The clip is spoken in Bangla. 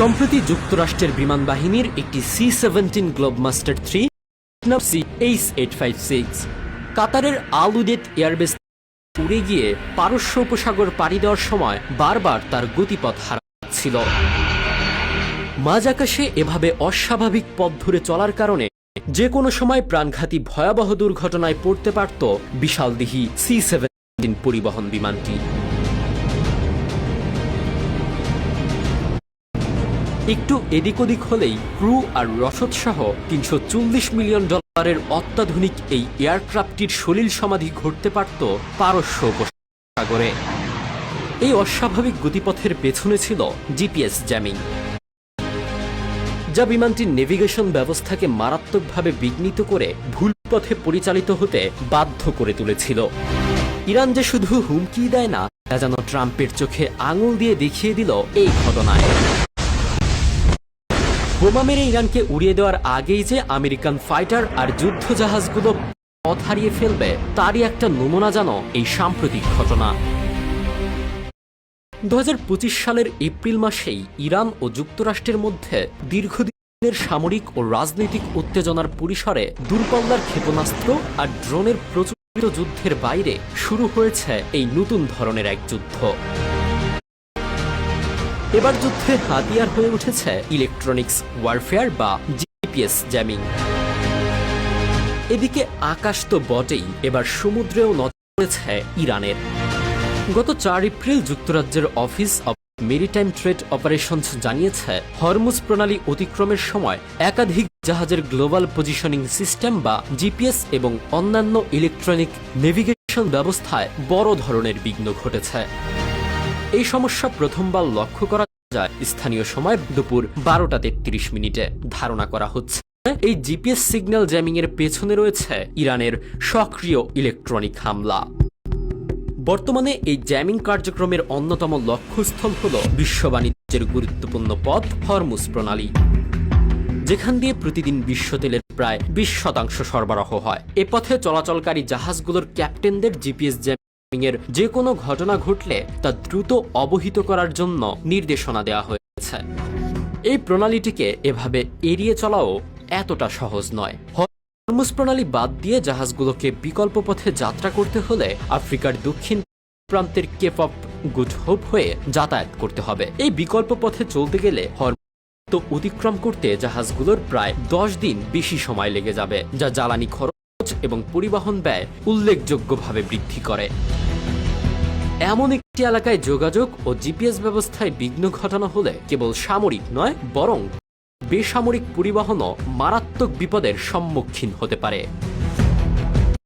সম্প্রতি যুক্তরাষ্ট্রের বিমান বাহিনীর একটি C-17 গ্লোবমাস্টার 3 H-856 কাতারের আল উদেদ এয়ারবেস উড়ে গিয়ে পারস্য উপসাগর পাড়ি দেওয়ার সময় বারবার তার গতিপথ হারাচ্ছিল। মাঝ আকাশে এভাবে অস্বাভাবিক পথ ধরে চলার কারণে যে কোনো সময় প্রাণঘাতী ভয়াবহ দুর্ঘটনায় পড়তে পারত বিশালদেহী C-17 পরিবহন বিমানটি। একটু এদিক ওদিক হলেই ক্রু আর রসদ সহ $340 মিলিয়ন অত্যাধুনিক এই এয়ারক্রাফটটির সলিল সমাধি ঘটতে পারত পারস্য উপসাগরে। এই অস্বাভাবিক গতিপথের পেছনে ছিল জিপিএস জ্যামিং, যা বিমানটির নেভিগেশন ব্যবস্থাকে মারাত্মকভাবে বিঘ্নিত করে ভুল পথে পরিচালিত হতে বাধ্য করে তুলেছিল। ইরান যে শুধু হুমকি দেয় না, তা যেন ট্রাম্পের চোখে আঙুল দিয়ে দেখিয়ে দিল এই ঘটনায়। বোমা মেরে ইরানকে উড়িয়ে দেওয়ার আগেই যে আমেরিকান ফাইটার আর যুদ্ধ জাহাজগুলো পথ হারিয়ে ফেলবে, তারই একটা নমুনা যেন এই সাম্প্রতিক ঘটনা। 2025 সালের এপ্রিল মাসেই ইরান ও যুক্তরাষ্ট্রের মধ্যে দীর্ঘদিনের সামরিক ও রাজনৈতিক উত্তেজনার পরিসরে দূরপাল্লার ক্ষেপণাস্ত্র আর ড্রোনের প্রচলিত যুদ্ধের বাইরে শুরু হয়েছে এই নতুন ধরনের এক যুদ্ধ। এবার যুদ্ধে হাতিয়ার হয়ে উঠেছে ইলেকট্রনিক্স ওয়ারফেয়ার বা জিপিএস জ্যামিং। এদিকে আকাশ তো বটেই, এবার সমুদ্রেও নজর পড়েছে ইরানের। গত 4 এপ্রিল যুক্তরাজ্যের office of maritime trade operations জানিয়েছে, হরমুজ প্রণালী অতিক্রমের সময় একাধিক জাহাজের গ্লোবাল পজিশনিং সিস্টেম বা জিপিএস এবং অন্যান্য ইলেকট্রনিক নেভিগেশন ব্যবস্থায় বড় ধরনের বিঘ্ন ঘটেছে। এই সমস্যা প্রথমবার লক্ষ্য করা যায় স্থানীয় সময় দুপুর 12টা 33 মিনিটে। ধারণা করা হচ্ছে এই জিপিএস সিগন্যাল জ্যামিং এর পেছনে রয়েছে ইরানের সক্রিয় ইলেকট্রনিক হামলা। বর্তমানে এই জ্যামিং কার্যক্রমের অন্যতম লক্ষ্যস্থল হল বিশ্ব বাণিজ্যের গুরুত্বপূর্ণ পথ হরমুজ প্রণালী, যেখান দিয়ে প্রতিদিন বিশ্ব তেলের প্রায় 20% সরবরাহ হয়। এ পথে চলাচলকারী জাহাজগুলোর ক্যাপ্টেনদের জিপিএস এর যে কোনো ঘটনা ঘটলে তা দ্রুত অবহিত করার জন্য নির্দেশনা দেওয়া হয়েছে। এই প্রণালীটিকে এভাবে এড়িয়ে চলাও এতটা সহজ নয়। হরমুজ প্রণালী বাদ দিয়ে জাহাজগুলোকে বিকল্প পথে যাত্রা করতে হলে আফ্রিকার দক্ষিণ প্রান্তের কেপ অফ গুড হোপ হয়ে যাতায়াত করতে হবে। এই বিকল্প পথে চলতে গেলে হরমুজ অতিক্রম করতে জাহাজগুলোর প্রায় 10 দিন বেশি সময় লেগে যাবে, যা জ্বালানি খরচ এবং পরিবহন ব্যয় উল্লেখযোগ্যভাবে বৃদ্ধি করে। এমন একটি এলাকায় যোগাযোগ ও জিপিএস ব্যবস্থায় বিঘ্ন ঘটানো হলে কেবল সামরিক নয়, বরং বেসামরিক পরিবহনও মারাত্মক বিপদের সম্মুখীন হতে পারে।